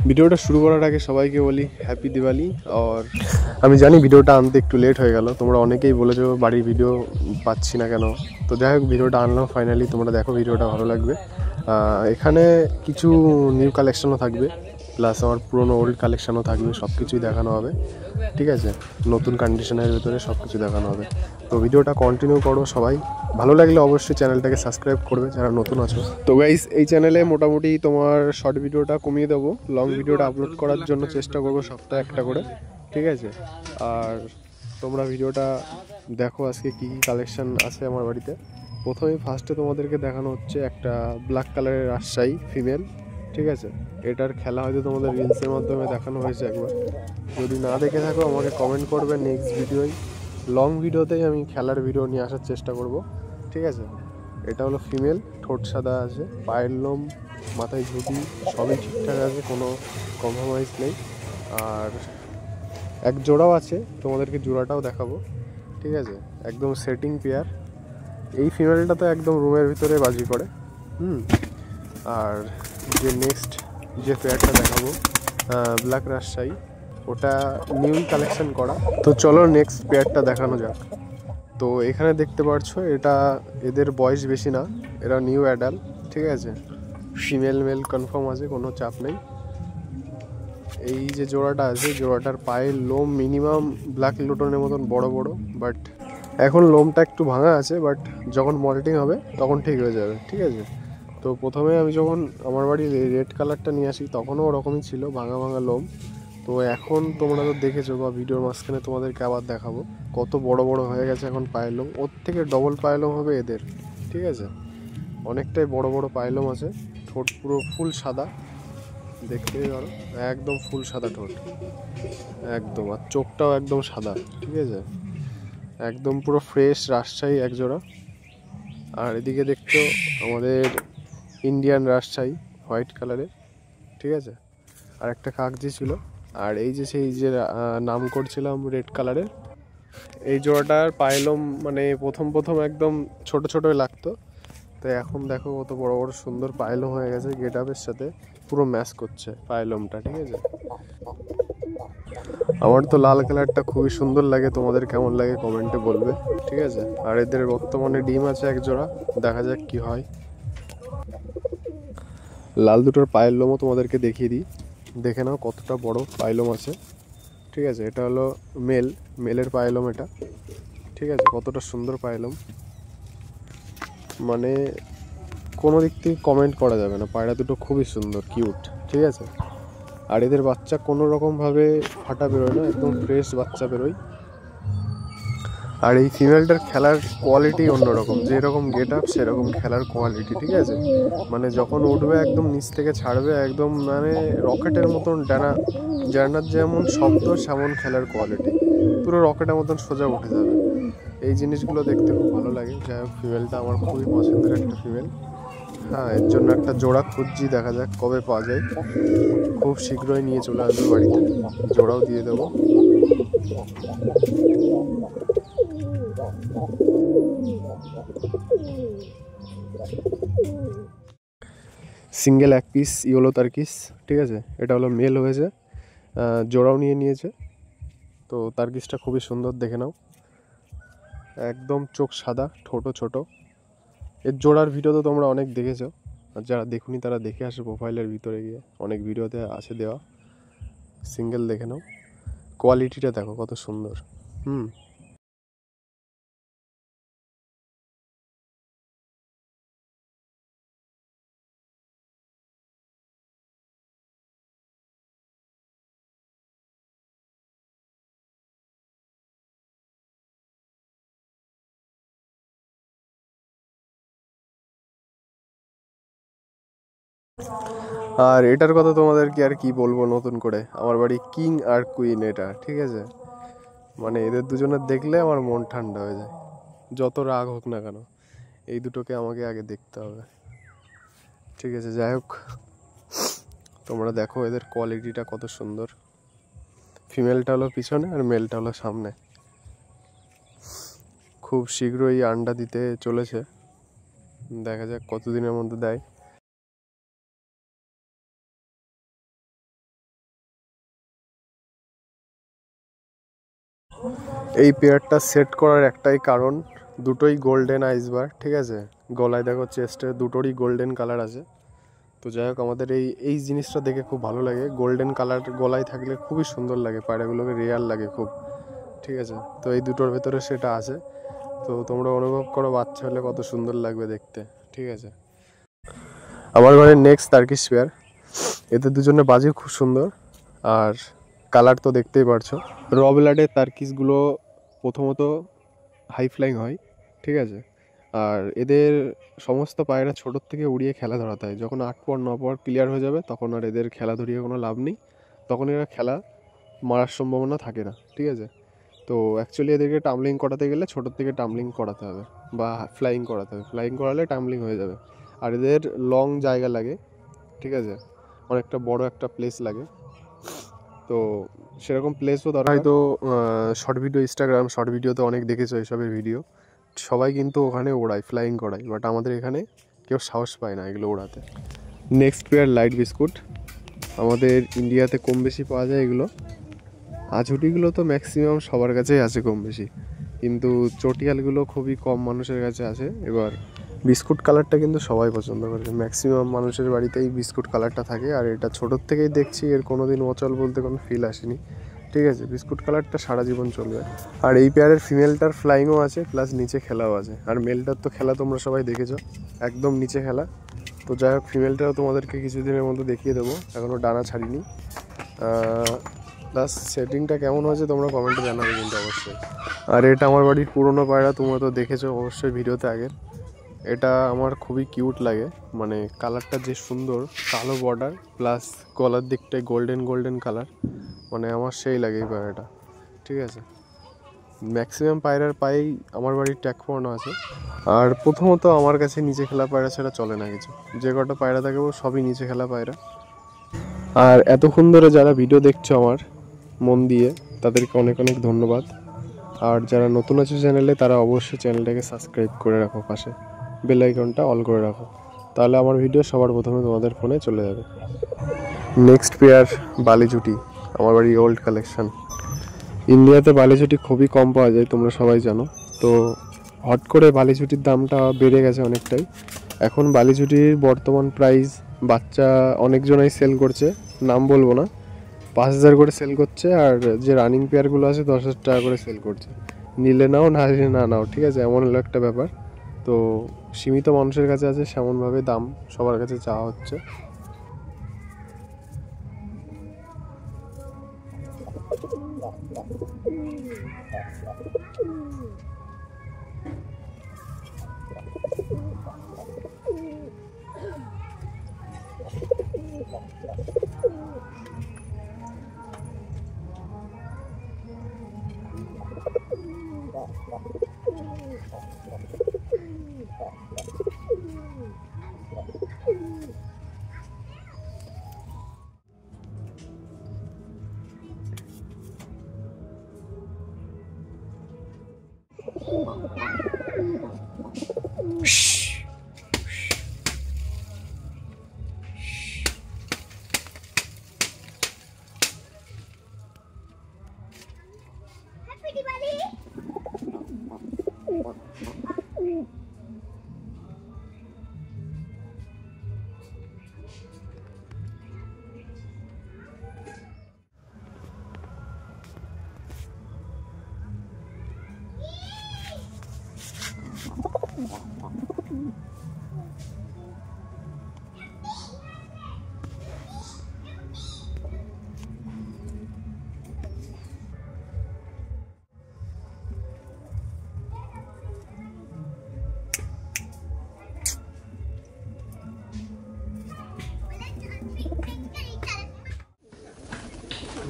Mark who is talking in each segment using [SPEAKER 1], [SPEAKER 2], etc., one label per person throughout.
[SPEAKER 1] ভিডিওটা শুরু করার আগে সবাইকে বলি হ্যাপি দিওয়ালি। আর আমি জানি ভিডিওটা আনতে একটু লেট হয়ে গেল, তোমরা অনেকেই বলেছো বাড়ির ভিডিও পাচ্ছি না কেন। তো যাই হোক, ভিডিওটা আনলাম ফাইনালি, তোমরা দেখো, ভিডিওটা ভালো লাগবে। এখানে কিছু নিউ কালেকশনও থাকবে, প্লাস আমার পুরনো ওল্ড কালেকশনও থাকবে, সব কিছুই দেখানো হবে। ঠিক আছে, নতুন কন্ডিশনের ভিতরে সব কিছু দেখানো হবে। তো ভিডিওটা কন্টিনিউ করো সবাই, ভালো লাগলে অবশ্যই চ্যানেলটাকে সাবস্ক্রাইব করবে যারা নতুন আছো। তো গাইস, এই চ্যানেলে মোটামুটি তোমার শর্ট ভিডিওটা কমিয়ে দেবো, লং ভিডিওটা আপলোড করার জন্য চেষ্টা করবো সপ্তাহে একটা করে। ঠিক আছে, আর তোমরা ভিডিওটা দেখো আজকে কী কী কালেকশান আছে আমার বাড়িতে। প্রথমেই ফার্স্টে তোমাদেরকে দেখানো হচ্ছে একটা ব্ল্যাক কালারের রাজশাহী ফিমেল। ঠিক আছে, এটার খেলা হয়তো তোমাদের রিলসের মাধ্যমে দেখানো হয়েছে একবার, যদি না দেখে থাকো আমাকে কমেন্ট করবে, নেক্সট ভিডিওয় লং ভিডিওতেই আমি খেলার ভিডিও নিয়ে আসার চেষ্টা করব। ঠিক আছে, এটা হলো ফিমেল, ঠোঁট সাদা আছে, পায়ের লোম, মাথায় ঝুঁটি সবই ঠিকঠাক আছে, কোনো কম্প্রোমাইজ নেই। আর এক জোড়াও আছে, তোমাদেরকে জোড়াটাও দেখাবো। ঠিক আছে, একদম সেটিং পেয়ার। এই ফিমেলটা তো একদম রুমের ভিতরে বাজি করে। আর যে নেক্সট যে পেয়ারটা দেখাবো ব্ল্যাক রাজশাহী, ওটা নিউ কালেকশন করা। তো চলো নেক্সট পেয়ারটা দেখানো যাক। তো এখানে দেখতে পাচ্ছ, এটা এদের বয়স বেশি না, এরা নিউ অ্যাডাল্ট। ঠিক আছে, ফিমেল মেল কনফার্ম আছে, কোনো চাপ নেই। এই যে জোড়াটা আছে, জোড়াটার পায়ের লোম মিনিমাম ব্ল্যাক লুটনের মতন বড় বড়, বাট এখন লোমটা একটু ভাঙা আছে, বাট যখন মল্টিং হবে তখন ঠিক হয়ে যাবে। ঠিক আছে, তো প্রথমে আমি যখন আমার বাড়ি রেড কালারটা নিয়ে আসি তখনও ওরকমই ছিল, ভাঙা ভাঙা লোম। তো এখন তোমরা তো দেখেছো, বা ভিডিওর মাঝখানে তোমাদেরকে আবার দেখাবো, কত বড় বড় হয়ে গেছে এখন পায়েলোম, ওর থেকে ডবল পায়েলোম হবে এদের। ঠিক আছে, অনেকটাই বড় বড় পায়েলোম আছে। ঠোঁট পুরো ফুল সাদা, দেখতে পারো, একদম ফুল সাদা ঠোঁট একদম, আর চোখটাও একদম সাদা। ঠিক আছে, একদম পুরো ফ্রেশ রাজশাহী একজোড়া। আর এদিকে দেখছো আমাদের ইন্ডিয়ান রাজশাহী হোয়াইট কালারের। ঠিক আছে, আর একটা কাগজি ছিল। আর এই যে সেই যে নাম করছিলাম রেড কালারের, এই জোড়াটার পায়েলোম মানে প্রথম প্রথম একদম ছোট ছোটই লাগতো, তো এখন দেখো কত বড় বড় সুন্দর পায়েলোম হয়ে গেছে, গেট আপের সাথে পুরো ম্যাচ করছে পায়েলোমটা। ঠিক আছে, আমার তো লাল কালারটা খুবই সুন্দর লাগে, তোমাদের কেমন লাগে কমেন্টে বলবে। ঠিক আছে, আর এদের বর্তমানে ডিম আছে এক জোড়া, দেখা যাক কি হয়। লাল দুটোর পায়ের লোমও তোমাদেরকে দেখিয়ে দিই, দেখে নাও কতটা বড় পায়েলোম আছে। ঠিক আছে, এটা হলো মেলের পায়েলোম এটা। ঠিক আছে, কতটা সুন্দর পায়েলোম, মানে কোনো দিক থেকে কমেন্ট করা যাবে না, পায়রা দুটো খুবই সুন্দর কিউট। ঠিক আছে, আর এদের বাচ্চা কোনো রকমভাবে ফাটা বেরোয় না, একদম ফ্রেশ বাচ্চা বেরোয়। আর এই ফিমেলটার খেলার কোয়ালিটি অন্যরকম, যেরকম গেট আপ সেরকম খেলার কোয়ালিটি। ঠিক আছে, মানে যখন উঠবে একদম নিচ থেকে ছাড়বে একদম, মানে রকেটের মতন ডানার যেমন শব্দ সেমন খেলার কোয়ালিটি, পুরো রকেটের মতন সোজা উঠে যাবে। এই জিনিসগুলো দেখতে খুব ভালো লাগে। যাই হোক, ফিমেলটা আমার খুবই পছন্দের একটা ফিমেল। হ্যাঁ, এর জন্য একটা জোড়া খুঁজছি, দেখা যাক কবে পাওয়া যায়। খুব শীঘ্রই নিয়ে চলে আসবে বাড়িতে, জোড়াও দিয়ে দেবো। সিঙ্গেল এক পিস ইয়েলো তার্কিস। ঠিক আছে, এটা হলো মেল হয়েছে, জোড়াও নিয়ে নিয়েছে। তো তার্কিসটা খুবই সুন্দর, দেখে নাও, একদম চোখ সাদা, ঠোঁটও ছোট। এর জোড়ার ভিডিও তো তোমরা অনেক দেখেছো, আর যারা দেখুনি তারা দেখে আসে, প্রোফাইলের ভিতরে গিয়ে অনেক ভিডিওতে আছে দেওয়া। সিঙ্গেল দেখে নাও, কোয়ালিটিটা দেখো কত সুন্দর। হুম আর এটার কথা তোমাদেরকে আর কি বলবো নতুন করে, আমার বাড়ি কিং আর কুইন এটা। ঠিক আছে, মানে এদের দুজনের দেখলে আমার মন ঠান্ডা হয়ে যায়, যত রাগ হোক না কেন, এই দুটোকে আমাকে আগে দেখতে হবে। ঠিক আছে, যাই হোক, তোমরা দেখো এদের কোয়ালিটিটা কত সুন্দর। ফিমেলটা হলো পিছনে আর মেলটা হলো সামনে। খুব শীঘ্রই আন্ডা দিতে চলেছে, দেখা যাক কতদিনের মধ্যে দেয়। এই পেয়ারটা সেট করার একটাই কারণ, দুটোই গোল্ডেন আইসবার, ঠিক আছে? গলায় দেখো চেস্টে দুটোরই গোল্ডেন কালার আছে। তো যাই হোক, আমাদের এই জিনিসটা দেখে খুব ভালো লাগে। গোল্ডেন কালার গলায় থাকলে খুবই সুন্দর লাগে, পায়রাগুলোকে রেয়ার লাগে খুব, ঠিক আছে? তো এই দুটোর ভেতরে সেটা আছে। তো তোমরা অনুভব করো বাচ্চা হলে কত সুন্দর লাগবে দেখতে, ঠিক আছে? আমার ঘরে নেক্সট টার্কিশ পেয়ার, এতে দুজনে বাজি খুব সুন্দর, আর কালার তো দেখতেই পারছো। র ব্লাডের টার্কিসগুলো প্রথমত হাই ফ্লাইং হয়, ঠিক আছে? আর এদের সমস্ত পায়রা ছোটোর থেকে উড়িয়ে খেলা ধরাতে হয়। যখন 8 পর 9 পর ক্লিয়ার হয়ে যাবে তখন আর এদের খেলা ধরিয়ে কোনো লাভ নেই, তখন এরা খেলা মারার সম্ভাবনা থাকে না, ঠিক আছে? তো অ্যাকচুয়ালি এদেরকে টাম্বলিং করাতে গেলে ছোটোর থেকে টাম্বলিং করাতে হবে বা ফ্লাইং করাতে হবে। ফ্লাইং করালে টাম্বলিং হয়ে যাবে। আর এদের লং জায়গা লাগে, ঠিক আছে? অনেকটা বড় একটা প্লেস লাগে। তো সেরকম প্লেসও দরকার। হয়তো শর্ট ভিডিও, ইনস্টাগ্রাম শর্ট ভিডিওতে অনেক দেখেছো এইসবের ভিডিও, সবাই কিন্তু ওখানে ওড়ায়, ফ্লাইং করায়, বাট আমাদের এখানে কেউ সাহস পায় না এগুলো ওড়াতে। নেক্সট পেয়ার লাইট বিস্কুট, আমাদের ইন্ডিয়াতে কম বেশি পাওয়া যায় এগুলো। আঝুটিগুলো তো ম্যাক্সিমাম সবার কাছেই আছে কম বেশি, কিন্তু চটিয়ালগুলো খুবই কম মানুষের কাছে আছে। এবার বিস্কুট কালারটা কিন্তু সবাই পছন্দ করে, ম্যাক্সিমাম মানুষের বাড়িতেই বিস্কুট কালারটা থাকে। আর এটা ছোটোর থেকেই দেখছি, এর কোনো দিন অচল বলতে কোনো ফিল আসেনি, ঠিক আছে? বিস্কুট কালারটা সারা জীবন চলবে। আর এই পেয়ারের ফিমেলটার ফ্লাইংও আছে, প্লাস নিচে খেলাও আছে। আর মেলটার তো খেলা তোমরা সবাই দেখেছো, একদম নিচে খেলা। তো যাই হোক, ফিমেলটাও তোমাদেরকে কিছুদিনের মধ্যে দেখিয়ে দেবো, এখনও ডানা ছাড়িনি। প্লাস সেটিংটা কেমন হয়েছে তোমরা কমেন্টে জানাবে কিন্তু অবশ্যই। আর এটা আমার বাড়ির পুরনো পায়রা, তোমরা তো দেখেছো অবশ্যই ভিডিওতে আগের। এটা আমার খুবই কিউট লাগে, মানে কালারটা যে সুন্দর, কালো বর্ডার প্লাস গলার দিকটায় গোল্ডেন গোল্ডেন কালার, মানে আমার সেই লাগে এই পায়রাটা, ঠিক আছে? ম্যাক্সিমাম পায়রার পায়েই আমার বাড়ির ট্যাগ পড়ানো আছে। আর প্রথমত আমার কাছে নিচে খেলা পায়রা ছাড়া চলে না কিছু, যে কটা পায়রা থাকবো সবই নিচে খেলা পায়রা। আর এতক্ষণ ধরে যারা ভিডিও দেখছো আমার মন দিয়ে, তাদেরকে অনেক অনেক ধন্যবাদ। আর যারা নতুন আছে চ্যানেলে, তারা অবশ্যই চ্যানেলটাকে সাবস্ক্রাইব করে রাখো, পাশে বেল আইকনটা অল করে রাখো, তাহলে আমার ভিডিও সবার প্রথমে তোমাদের ফোনে চলে যাবে। নেক্সট পেয়ার বালিচুটি, আমার বাড়ি ওল্ড কালেকশন। ইন্ডিয়াতে বালিচুটি খুবই কম পাওয়া যায়, তোমরা সবাই জানো। তো হট করে বালিচুটির দামটা বেড়ে গেছে অনেকটাই। এখন বালিচুটির বর্তমান প্রাইস, বাচ্চা অনেকজনাই সেল করছে, নাম বলবো না, 5,000 করে সেল করছে। আর যে রানিং পেয়ারগুলো আছে 10,000 টাকা করে সেল করছে। নিলে নাও, না নিলে না নাও, ঠিক আছে? এমন হলো একটা ব্যাপার। তো সীমিত মানুষের কাছে আছে, সেমনভাবে দাম সবার কাছে চাওয়া হচ্ছে।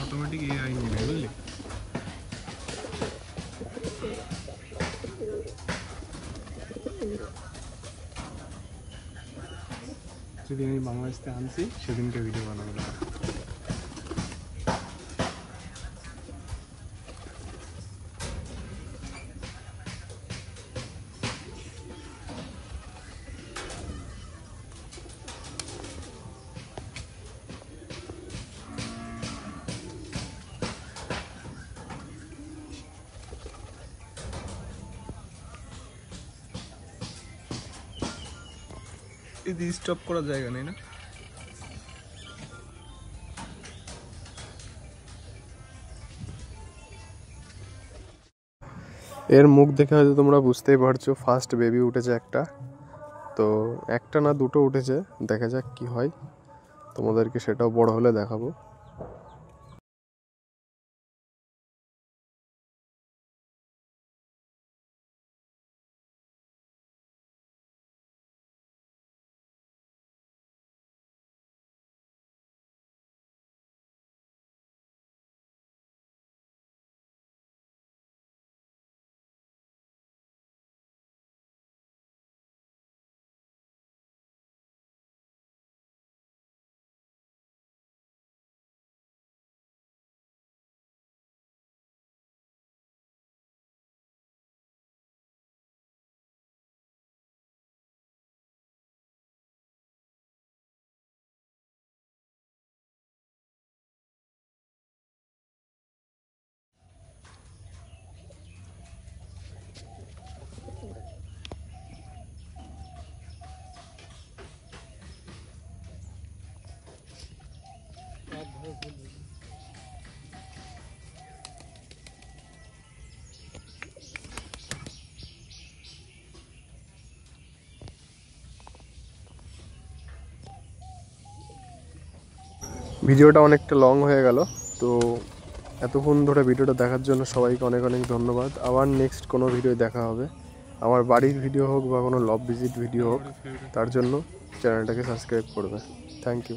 [SPEAKER 1] অটোমেটিক এআই নিয়ে নেবে, বুঝলি? যেদিন আমি বাংলাদেশ থেকে আনছি সেদিনকে ভিডিও বানাবো।
[SPEAKER 2] এই স্টপ করার জায়গা নেই না।
[SPEAKER 1] এর মুখ দেখে হয়তো তোমরা বুঝতেই পারছো ফার্স্ট বেবি উঠেছে একটা, তো একটা না দুটো উঠেছে, দেখা যাক কি হয়, তোমাদেরকে সেটাও বড় হলে দেখাবো। ভিডিওটা অনেকটা লং হয়ে গেল, তো এতক্ষণ ধরে ভিডিওটা দেখার জন্য সবাইকে অনেক অনেক ধন্যবাদ। আবার নেক্সট কোনো ভিডিও দেখা হবে, আমার বাড়ির ভিডিও হোক বা কোনো লব ভিজিট ভিডিও হোক, তার জন্য চ্যানেলটাকে সাবস্ক্রাইব করবে। Thank you.